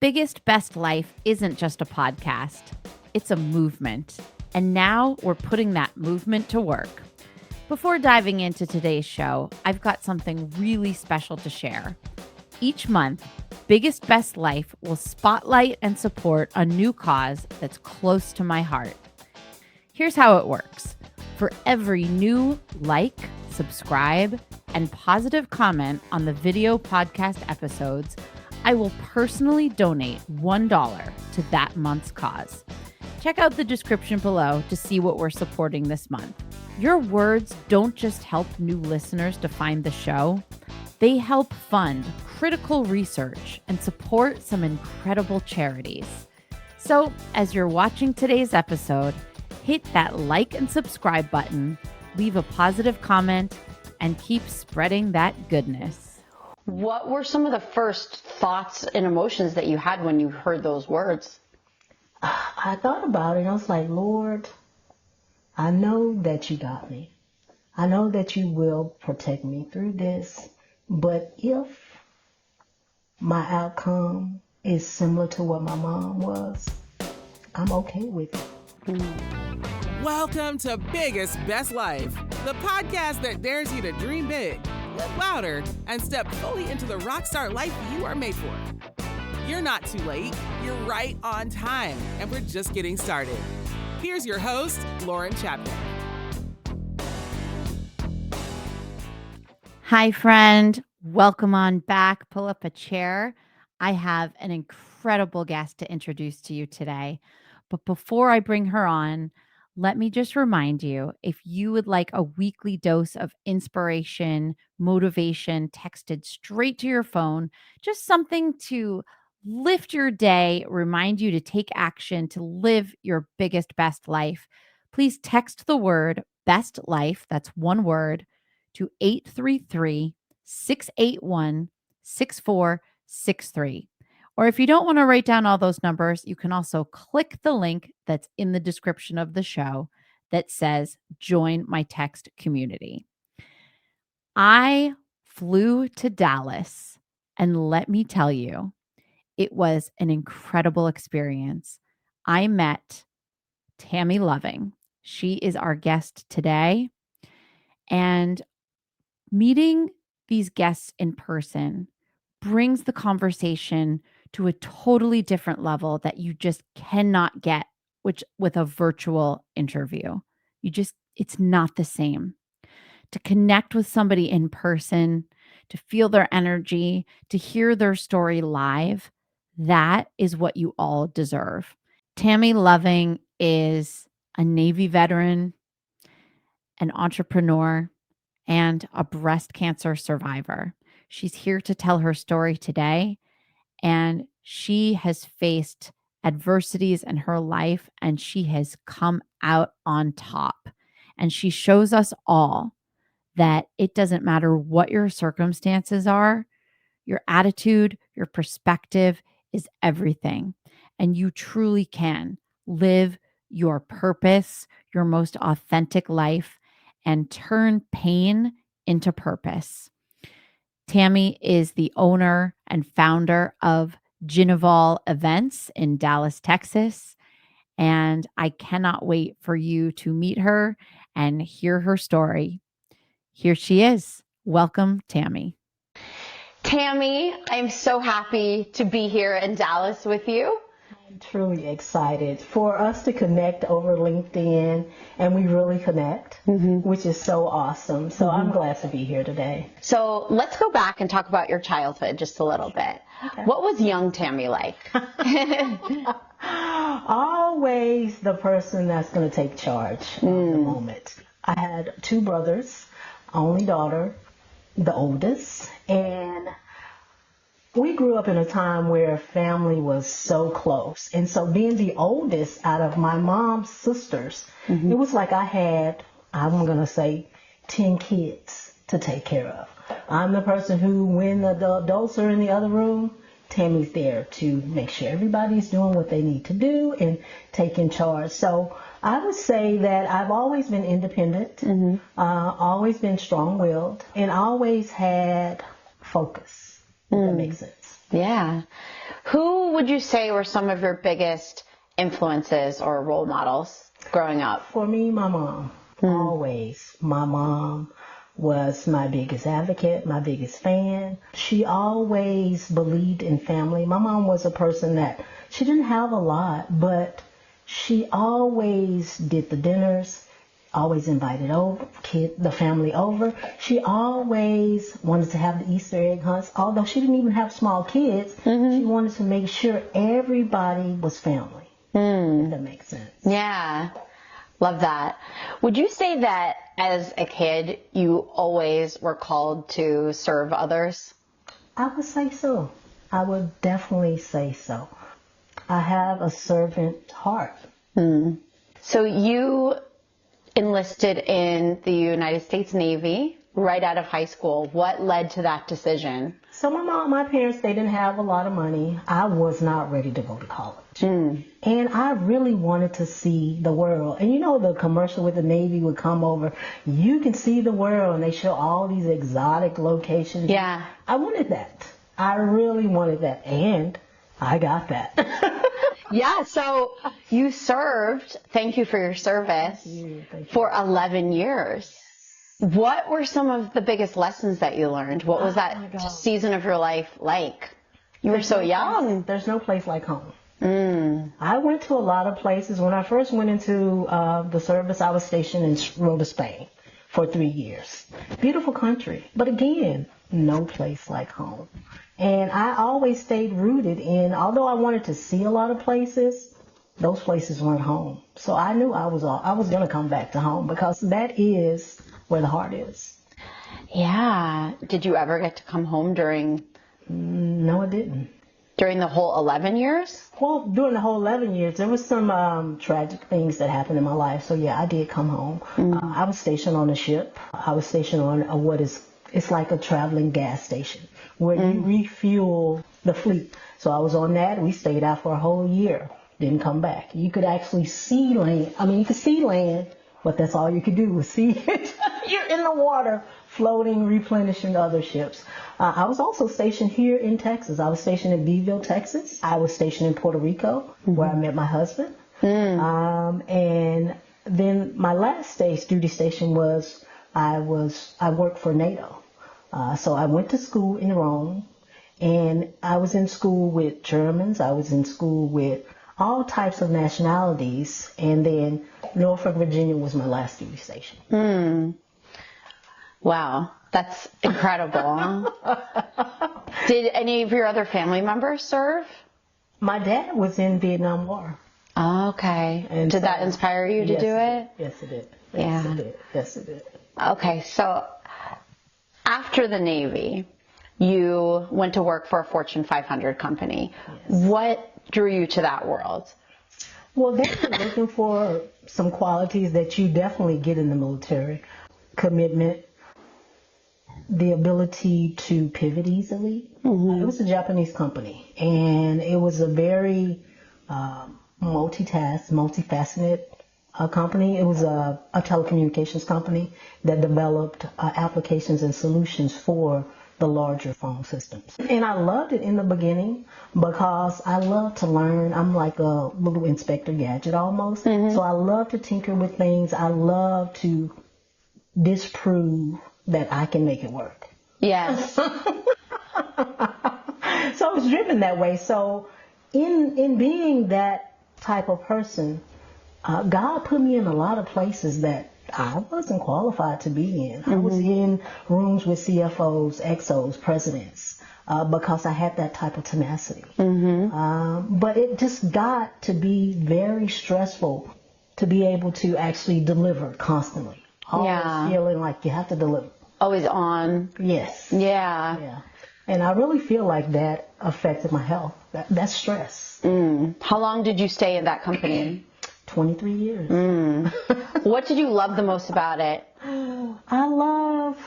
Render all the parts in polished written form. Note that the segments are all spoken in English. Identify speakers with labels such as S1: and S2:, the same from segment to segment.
S1: Biggest Best Life isn't just a podcast, it's a movement. And now we're putting that movement to work. Before diving into today's show, I've got something really special to share. Each month, Biggest Best Life will spotlight and support a new cause that's close to my heart. Here's how it works. For every new like, subscribe, and positive comment on the video podcast episodes, I will personally donate $1 to that month's cause. Check out the description below to see what we're supporting this month. Your words don't just help new listeners to find the show, they help fund critical research and support some incredible charities. So, as you're watching today's episode, hit that like and subscribe button, leave a positive comment, and keep spreading that goodness.
S2: What were some of the first thoughts and emotions that you had when you heard those words?
S3: I thought about it. I was like, Lord, I know that you got me. I know that you will protect me through this. But if my outcome is similar to what my mom was, I'm okay with it.
S4: Welcome to Biggest Best Life, the podcast that dares you to dream big, live louder, and step fully into the rock star life you are made for. You're not too late, you're right on time, and we're just getting started. Here's your host, Lauren Chapnick.
S1: Hi, friend. Welcome on back. Pull up a chair. I have an incredible guest to introduce to you today. But before I bring her on, let me just remind you, if you would like a weekly dose of inspiration, motivation, texted straight to your phone, just something to lift your day, remind you to take action to live your biggest, best life, please text the word best life, that's one word, to 833-681-6463. Or if you don't want to write down all those numbers, you can also click the link that's in the description of the show that says join my text community. I flew to Dallas, and let me tell you, it was an incredible experience. I met Tammy Loving. She is our guest today. And meeting these guests in person brings the conversation to a totally different level that you just cannot get with a virtual interview. It's not the same. To connect with somebody in person, to feel their energy, to hear their story live, that is what you all deserve. Tammy Loving is a Navy veteran, an entrepreneur, and a breast cancer survivor. She's here to tell her story today, and she has faced adversities in her life, and she has come out on top. And she shows us all that it doesn't matter what your circumstances are, your attitude, your perspective is everything. And you truly can live your purpose, your most authentic life, and turn pain into purpose. Tammy is the owner and founder of Ginaval Events in Dallas, Texas. And I cannot wait for you to meet her and hear her story. Here she is. Welcome, Tammy.
S2: Tammy, I'm so happy to be here in Dallas with you.
S3: I'm truly excited for us to connect over LinkedIn, and we really connect, which is so awesome. So I'm glad to be here today.
S2: So let's go back and talk about your childhood just a little bit.
S3: Okay.
S2: What was young Tammy like?
S3: Always the person that's going to take charge of the moment. I had two brothers, only daughter, the oldest, and we grew up in a time where family was so close. And so being the oldest out of my mom's sisters, it was like I had, I'm going to say, 10 kids to take care of. I'm the person who, when the adults are in the other room, Tammy's there to make sure everybody's doing what they need to do and taking charge. So I would say that I've always been independent, always been strong-willed, and always had focus, if that makes sense.
S2: Yeah. Who would you say were some of your biggest influences or role models growing up?
S3: For me, my mom. Always. My mom was my biggest advocate, my biggest fan. She always believed in family. My mom was a person that she didn't have a lot, but she always did the dinners, always invited the family over. She always wanted to have the Easter egg hunts. Although she didn't even have small kids, she wanted to make sure everybody was family. If that makes sense.
S2: Yeah. Love that. Would you say that as a kid, you always were called to serve others?
S3: I would say so. I would definitely say so. I have a servant heart.
S2: So you enlisted in the United States Navy right out of high school. What led to that decision?
S3: So my parents, they didn't have a lot of money. I was not ready to go to college. And I really wanted to see the world. And you know, the commercial with the Navy would come over. You can see the world, and they show all these exotic locations.
S2: Yeah.
S3: I wanted that. I really wanted that. And I got that.
S2: Yeah, so you served, thank you for your service, for 11 years. What were some of the biggest lessons that you learned? What was that season of your life like? You were so young.
S3: There's no place like home. I went to a lot of places. When I first went into the service, I was stationed in Rota, Spain for 3 years. Beautiful country. But again, no place like home. And I always stayed rooted in, although I wanted to see a lot of places, those places weren't home. So I knew I was going to come back to home, because that is where the heart is.
S2: Yeah. Did you ever get to come home during?
S3: No, I didn't.
S2: During the whole 11 years?
S3: Well, during the whole 11 years, there was some tragic things that happened in my life. So yeah, I did come home. I was stationed on a ship. I was stationed on it's like a traveling gas station where you refuel the fleet. So I was on that. We stayed out for a whole year. Didn't come back. You could actually see land. I mean, you could see land, but that's all you could do was see it. You're in the water, floating, replenishing other ships. I was also stationed here in Texas. I was stationed in Beeville, Texas. I was stationed in Puerto Rico, where I met my husband. And then my last duty station was I worked for NATO. So I went to school in Rome, and I was in school with Germans. I was in school with all types of nationalities. And then Norfolk, Virginia was my last duty station.
S2: Wow, that's incredible. Did any of your other family members serve?
S3: My dad was in Vietnam War.
S2: Oh, okay.
S3: And
S2: did that inspire you to do it?
S3: Yes, it did. Yes, it did.
S2: Okay, so after the Navy, you went to work for a Fortune 500 company. Yes. What drew you to that world?
S3: Well, they were looking for some qualities that you definitely get in the military. Commitment, the ability to pivot easily. It was a Japanese company, and it was a very multifaceted company. It was a telecommunications company that developed applications and solutions for the larger phone systems. And I loved it in the beginning because I love to learn. I'm like a little Inspector Gadget almost. So I love to tinker with things. I love to disprove that I can make it work.
S2: Yes.
S3: So I was driven that way. So in being that type of person, God put me in a lot of places that I wasn't qualified to be in. I was in rooms with CFOs, XOs, presidents, because I had that type of tenacity. But it just got to be very stressful to be able to actually deliver constantly. Always feeling like you have to deliver.
S2: Always on.
S3: Yes.
S2: Yeah.
S3: And I really feel like that affected my health. That's stress.
S2: How long did you stay in that company?
S3: 23 years.
S2: What did you love the most about it?
S3: I love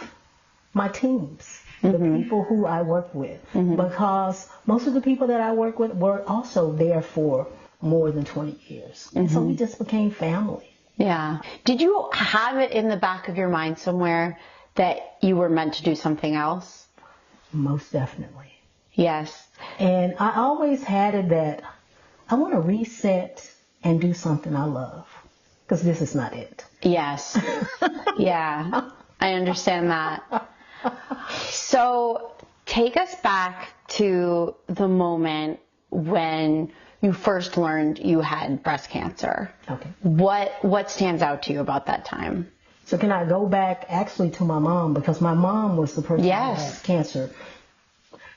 S3: my teams, the people who I work with, because most of the people that I work with were also there for more than 20 years. And so we just became family.
S2: Yeah. Did you have it in the back of your mind somewhere that you were meant to do something else?
S3: Most definitely.
S2: Yes.
S3: And I always had it that I want to reset and do something I love, because this is not it.
S2: Yes. Yeah. I understand that. So take us back to the moment when you first learned you had breast cancer.
S3: Okay.
S2: What stands out to you about that time?
S3: So can I go back actually to my mom, because my mom was the person
S2: Yes.
S3: that had cancer.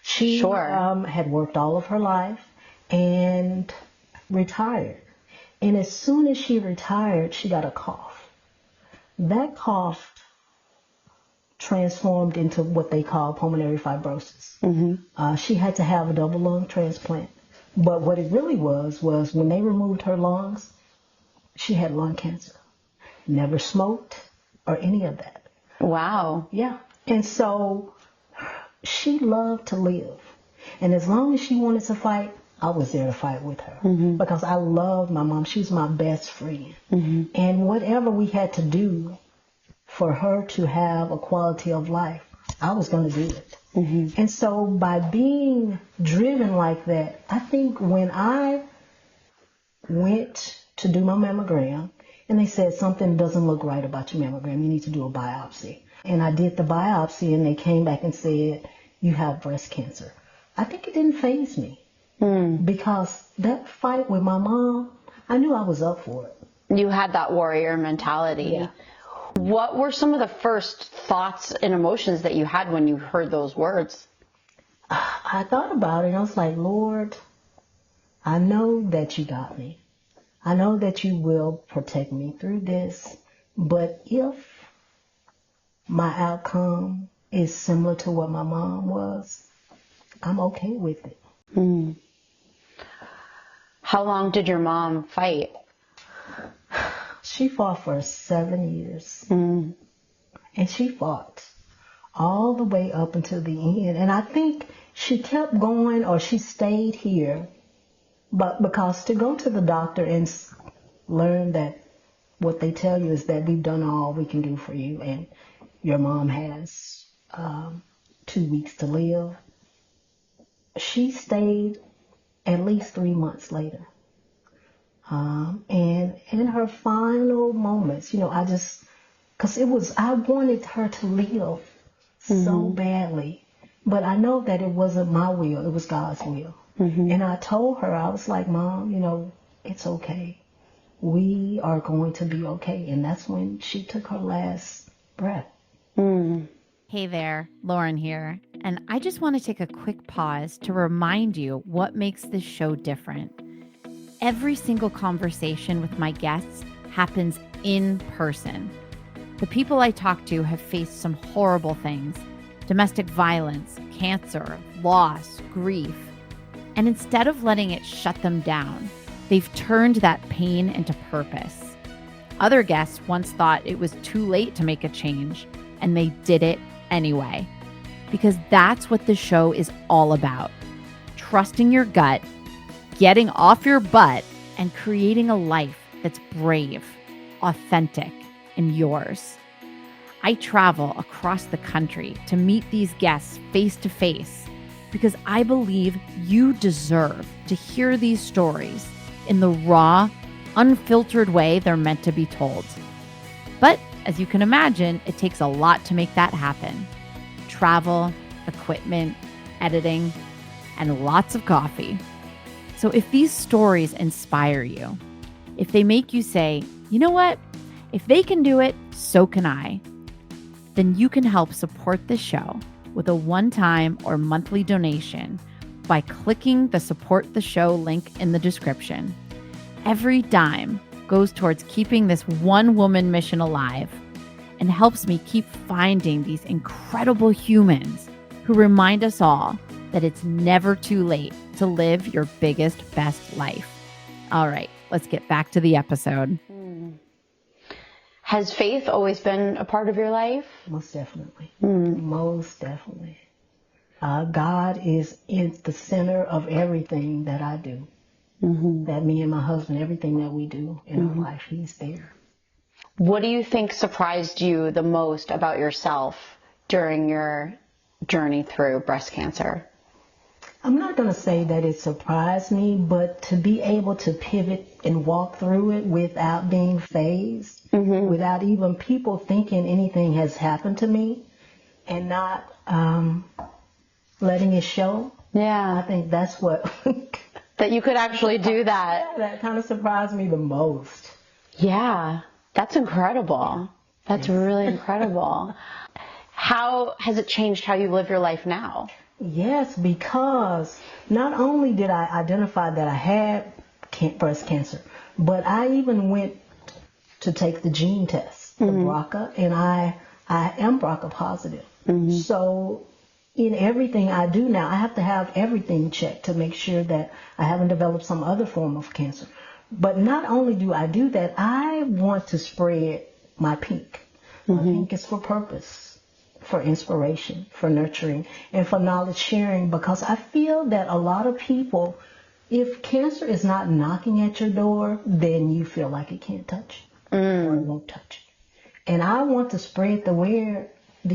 S3: She
S2: Sure.
S3: had worked all of her life and retired. And as soon as she retired, she got a cough. That cough transformed into what they call pulmonary fibrosis. She had to have a double lung transplant. But what it really was when they removed her lungs, she had lung cancer. Never smoked or any of that.
S2: Wow.
S3: Yeah. And so she loved to live. And as long as she wanted to fight, I was there to fight with her. Because I loved my mom. She was my best friend. And whatever we had to do for her to have a quality of life, I was going to do it. And so by being driven like that, I think when I went to do my mammogram, and they said something doesn't look right about your mammogram, you need to do a biopsy. And I did the biopsy, and they came back and said, you have breast cancer. I think it didn't faze me, because that fight with my mom, I knew I was up for it.
S2: You had that warrior mentality.
S3: Yeah.
S2: What were some of the first thoughts and emotions that you had when you heard those words?
S3: I thought about it, and I was like, Lord, I know that you got me. I know that you will protect me through this, but if my outcome is similar to what my mom was, I'm okay with it.
S2: How long did your mom fight?
S3: She fought for 7 years. And she fought all the way up until the end. And I think she kept going, or she stayed here, but because to go to the doctor and learn that what they tell you is that we've done all we can do for you, and your mom has 2 weeks to live. She stayed at least 3 months later. And in her final moments, I wanted her to live so badly, but I know that it wasn't my will, it was God's will. And I told her, I was like, Mom, it's okay. We are going to be okay. And that's when she took her last breath.
S1: Hey there, Lauren here. And I just want to take a quick pause to remind you what makes this show different. Every single conversation with my guests happens in person. The people I talk to have faced some horrible things: domestic violence, cancer, loss, grief. And instead of letting it shut them down, they've turned that pain into purpose. Other guests once thought it was too late to make a change, and they did it anyway. Because that's what the show is all about: trusting your gut, getting off your butt, and creating a life that's brave, authentic, and yours. I travel across the country to meet these guests face to face because I believe you deserve to hear these stories in the raw, unfiltered way they're meant to be told. But as you can imagine, it takes a lot to make that happen: travel, equipment, editing, and lots of coffee. So if these stories inspire you, if they make you say, you know what, if they can do it, so can I, then you can help support the show with a one-time or monthly donation by clicking the Support the Show link in the description. Every dime goes towards keeping this one-woman mission alive and helps me keep finding these incredible humans who remind us all that it's never too late to live your biggest, best life. All right, let's get back to the episode.
S2: Has faith always been a part of your life?
S3: Most definitely. Most definitely. God is in the center of everything that I do. That me and my husband, everything that we do in our life, He's there.
S2: What do you think surprised you the most about yourself during your journey through breast cancer?
S3: I'm not going to say that it surprised me, but to be able to pivot and walk through it without being phased, without even people thinking anything has happened to me, and not letting it show.
S2: Yeah.
S3: I think that's what
S2: That you could actually do that.
S3: that kind of surprised me the most.
S2: Yeah. That's incredible. That's really incredible. How has it changed how you live your life now?
S3: Yes, because not only did I identify that I had breast cancer, but I even went to take the gene test, the BRCA, and I am BRCA-positive. So in everything I do now, I have to have everything checked to make sure that I haven't developed some other form of cancer. But not only do I do that, I want to spread my P.I.N.K. My P.I.N.K is for purpose, for inspiration, for nurturing, and for knowledge sharing, because I feel that a lot of people, if cancer is not knocking at your door, then you feel like it can't touch you, or it won't touch you. And I want to spread the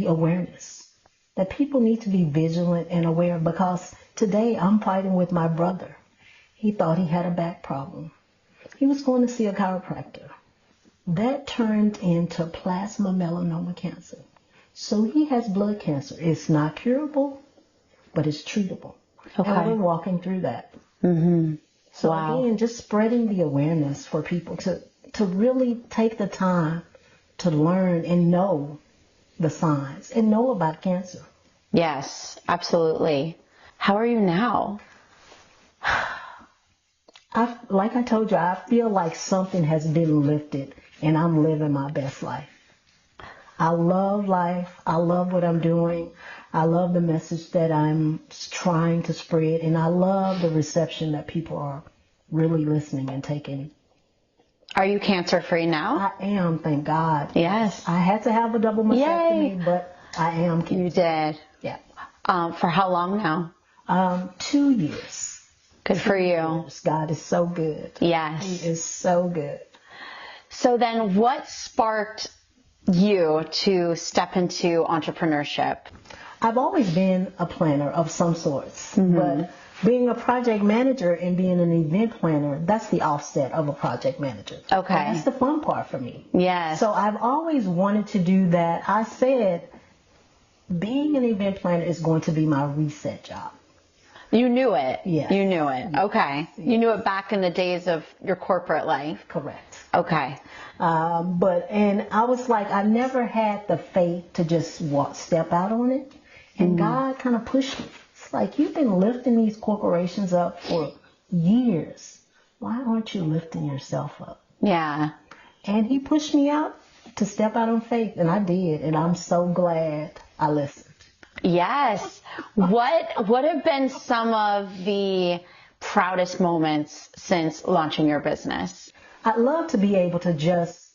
S3: awareness that people need to be vigilant and aware, because today I'm fighting with my brother. He thought he had a back problem. He was going to see a chiropractor. That turned into plasma melanoma cancer. So he has blood cancer. It's not curable, but it's treatable.
S2: Okay.
S3: And we're walking through that. So again, just spreading the awareness for people to really take the time to learn and know the signs and know about cancer.
S2: Yes, absolutely. How are you now?
S3: Like I told you, I feel like something has been lifted and I'm living my best life. I love life. I love what I'm doing. I love the message that I'm trying to spread, and I love the reception that people are really listening and taking.
S2: Are you cancer-free now?
S3: I am, thank God.
S2: Yes.
S3: I had to have a double mastectomy, but I am cancer.
S2: You did.
S3: Yeah.
S2: For how long now?
S3: 2 years.
S2: Good for you.
S3: God is so good.
S2: Yes.
S3: He is so good.
S2: So then what sparked you to step into entrepreneurship?
S3: I've always been a planner of some sorts, but being a project manager and being an event planner, that's the offset of a project manager.
S2: Okay.
S3: And that's the fun part for me.
S2: Yes.
S3: So I've always wanted to do that. I said, being an event planner is going to be my reset job.
S2: You knew it.
S3: Yes.
S2: You knew it. Okay. You knew it back in the days of your corporate life.
S3: Correct.
S2: Okay.
S3: And I was like, I never had the faith to just step out on it. And God kind of pushed me. It's like, you've been lifting these corporations up for years. Why aren't you lifting yourself up?
S2: Yeah.
S3: And he pushed me out to step out on faith. And I did. And I'm so glad I listened.
S2: Yes. What have been some of the proudest moments since launching your business?
S3: I'd love to be able to just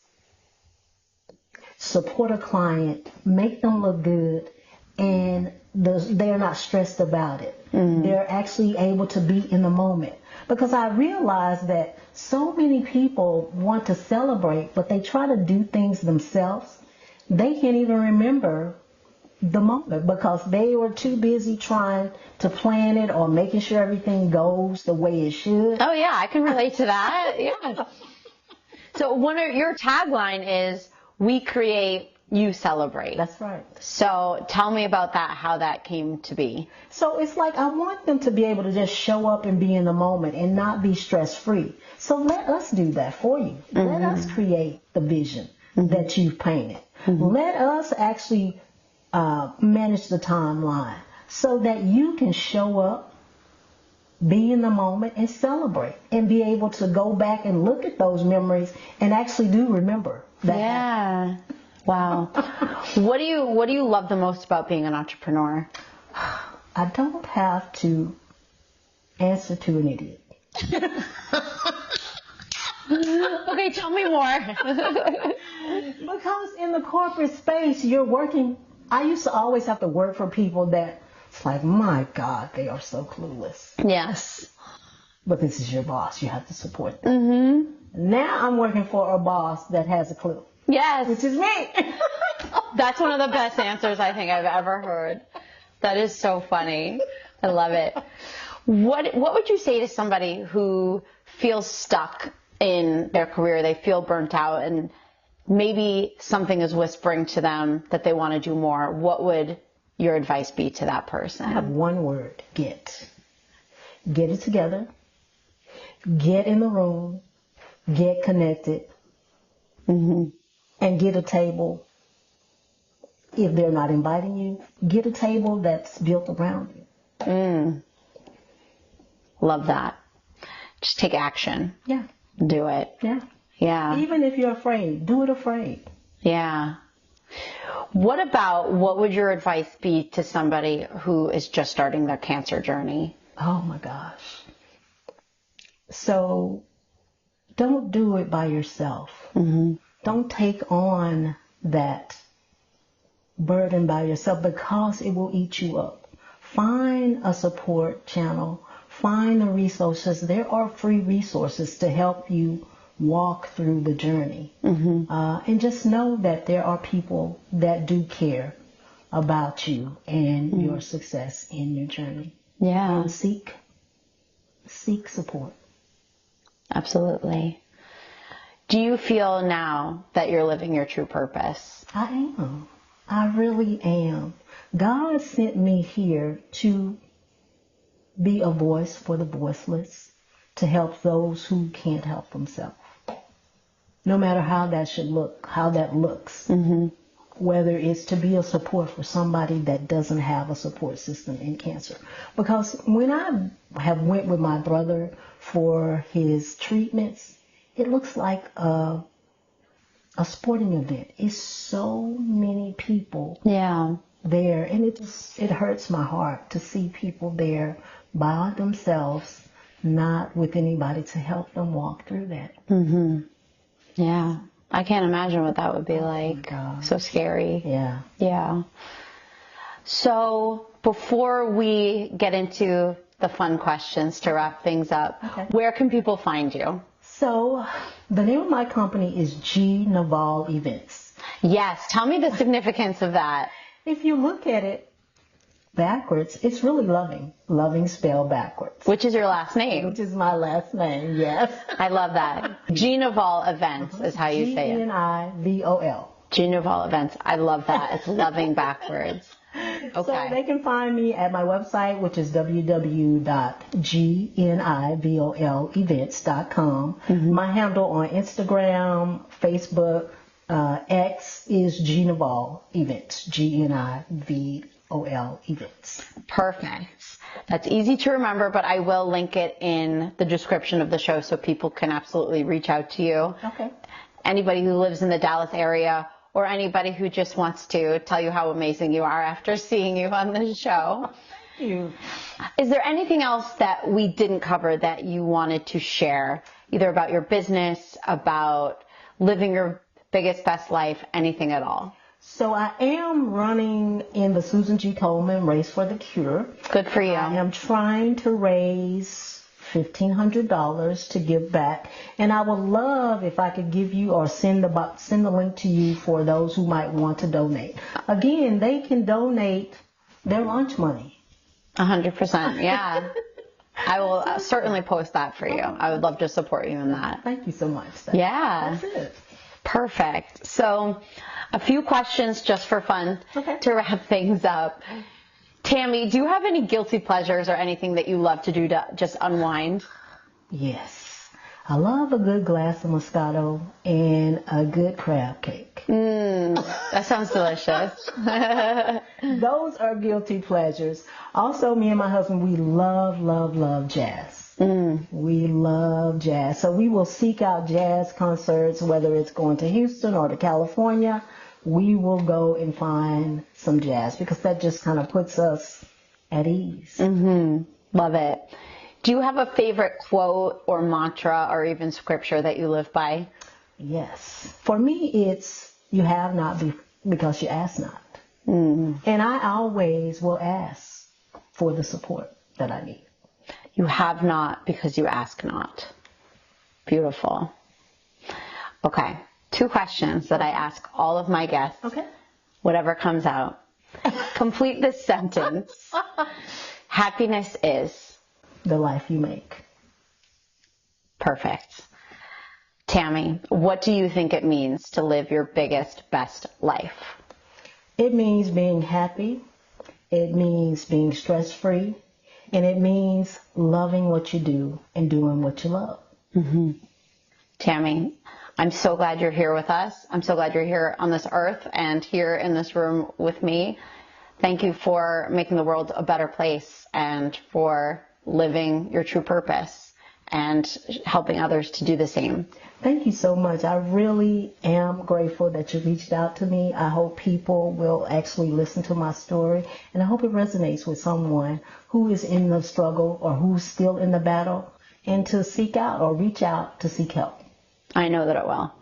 S3: support a client, make them look good, and they're not stressed about it. They're actually able to be in the moment. Because I realize that so many people want to celebrate, but they try to do things themselves. They can't even remember the moment because they were too busy trying to plan it or making sure everything goes the way it should.
S2: Oh yeah, I can relate to that. Yeah. So your tagline is, we create, you celebrate.
S3: That's right.
S2: So tell me about that, how that came to be.
S3: So it's like I want them to be able to just show up and be in the moment and not be stress-free. So let us do that for you. Let us create the vision that you've painted. Let us actually manage the timeline so that you can show up, be in the moment, and celebrate, and be able to go back and look at those memories and actually do remember that.
S2: Yeah. Wow. What do you love the most about being an entrepreneur?
S3: I don't have to answer to an idiot.
S2: Okay, tell me more.
S3: Because in the corporate space, you're working. I used to always have to work for people that it's like, my God, they are so clueless.
S2: Yes.
S3: But this is your boss. You have to support them. Now I'm working for a boss that has a clue.
S2: Yes.
S3: Which is me.
S2: That's one of the best answers I think I've ever heard. That is so funny. I love it. What would you say to somebody who feels stuck in their career? They feel burnt out and maybe something is whispering to them that they want to do more. What would your advice be to that person?
S3: I have one word: get. Get it together. Get in the room. Get connected. And get a table. If they're not inviting you, get a table that's built around you.
S2: Love that. Just take action.
S3: Yeah.
S2: Do it.
S3: Yeah.
S2: Yeah.
S3: Even if you're afraid, do it afraid.
S2: Yeah. What would your advice be to somebody who is just starting their cancer journey?
S3: Oh my gosh. So don't do it by yourself. Don't take on that burden by yourself, because it will eat you up. Find a support channel. Find the resources. There are free resources to help you walk through the journey. And just know that there are people that do care about you and your success in your journey.
S2: Yeah.
S3: And seek support.
S2: Absolutely. Do you feel now that you're living your true purpose?
S3: I am. I really am. God sent me here to be a voice for the voiceless, to help those who can't help themselves. No matter how that looks. Whether it's to be a support for somebody that doesn't have a support system in cancer. Because when I have went with my brother for his treatments, it looks like a sporting event. It's so many people there, and it hurts my heart to see people there by themselves, not with anybody to help them walk through that.
S2: Yeah. I can't imagine what that would be like. So scary.
S3: Yeah.
S2: Yeah. So before we get into the fun questions to wrap things up, where can people find you?
S3: So the name of my company is G. Naval Events.
S2: Yes. Tell me the significance of that.
S3: If you look at it backwards, it's really loving. Loving spelled backwards.
S2: Which is your last name.
S3: Which is my last name, yes.
S2: I love that. G. Naval Events is how you say it.
S3: G-N-I-V-O-L.
S2: G. Naval Events. I love that. It's loving backwards. Okay.
S3: So they can find me at my website, which is www.gnivolevents.com. My handle on Instagram, Facebook, X is G Naval Events. G-N-I-V-O-L Events.
S2: Perfect. That's easy to remember, but I will link it in the description of the show so people can absolutely reach out to you.
S3: Okay.
S2: Anybody who lives in the Dallas area, or anybody who just wants to tell you how amazing you are after seeing you on the show.
S3: Thank you.
S2: Is there anything else that we didn't cover that you wanted to share, either about your business, about living your biggest, best life, anything at all?
S3: So I am running in the Susan G. Komen Race for the Cure.
S2: Good for you.
S3: I am trying to raise $1,500 to give back, and I would love if I could give you or send the link to you for those who might want to donate. Again, they can donate their lunch money.
S2: 100%, yeah. I will certainly post that for you. I would love to support you in that.
S3: Thank you so much.
S2: Yeah.
S3: That's it.
S2: Perfect. So a few questions just for fun to wrap things up. Tammy, do you have any guilty pleasures or anything that you love to do to just unwind?
S3: Yes. I love a good glass of Moscato and a good crab cake.
S2: That sounds delicious.
S3: Those are guilty pleasures. Also, me and my husband, we love jazz. We love jazz. So we will seek out jazz concerts, whether it's going to Houston or to California. We will go and find some jazz because that just kind of puts us at ease.
S2: Love it. Do you have a favorite quote or mantra or even scripture that you live by?
S3: Yes. For me, it's you have not because you ask not. And I always will ask for the support that I need.
S2: You have not because you ask not. Beautiful. Okay. 2 questions that I ask all of my guests.
S3: Okay.
S2: Whatever comes out. Complete this sentence. Happiness is
S3: the life you make.
S2: perfect. Tammy, what do you think it means to live your biggest, best life?
S3: It means being happy. It means being stress-free. And it means loving what you do and doing what you love.
S2: Mm-hmm. Tammy, I'm so glad you're here with us. I'm so glad you're here on this earth and here in this room with me. Thank you for making the world a better place and for living your true purpose and helping others to do the same.
S3: Thank you so much. I really am grateful that you reached out to me. I hope people will actually listen to my story, and I hope it resonates with someone who is in the struggle or who's still in the battle, and to seek out or reach out to seek help.
S2: I know that it will.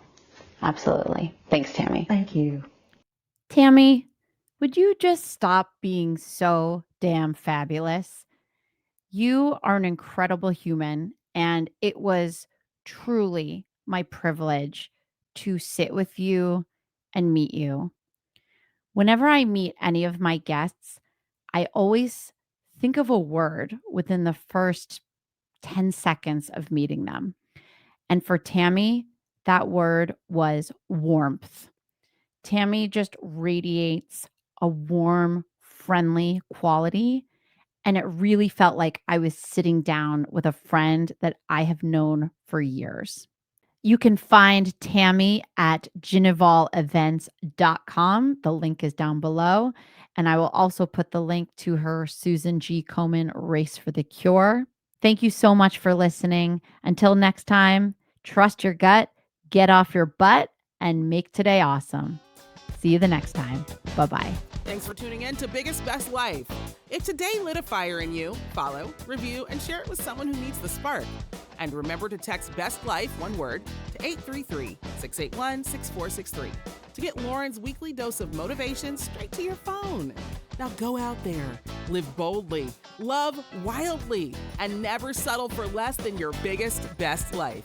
S2: Absolutely. Thanks, Tammy.
S3: Thank you.
S1: Tammy, would you just stop being so damn fabulous? You are an incredible human, and it was truly my privilege to sit with you and meet you. Whenever I meet any of my guests, I always think of a word within the first 10 seconds of meeting them. And for Tammy, that word was warmth. Tammy just radiates a warm, friendly quality. And it really felt like I was sitting down with a friend that I have known for years. You can find Tammy at GenevalEvents.com. The link is down below. And I will also put the link to her Susan G. Komen Race for the Cure. Thank you so much for listening. Until next time, trust your gut, get off your butt, and make today awesome. See you the next time. Bye-bye.
S4: Thanks for tuning in to Biggest Best Life. If today lit a fire in you, follow, review, and share it with someone who needs the spark. And remember to text Best Life, one word, to 833-681-6463 to get Lauren's weekly dose of motivation straight to your phone. Now go out there, live boldly, love wildly, and never settle for less than your biggest, best life.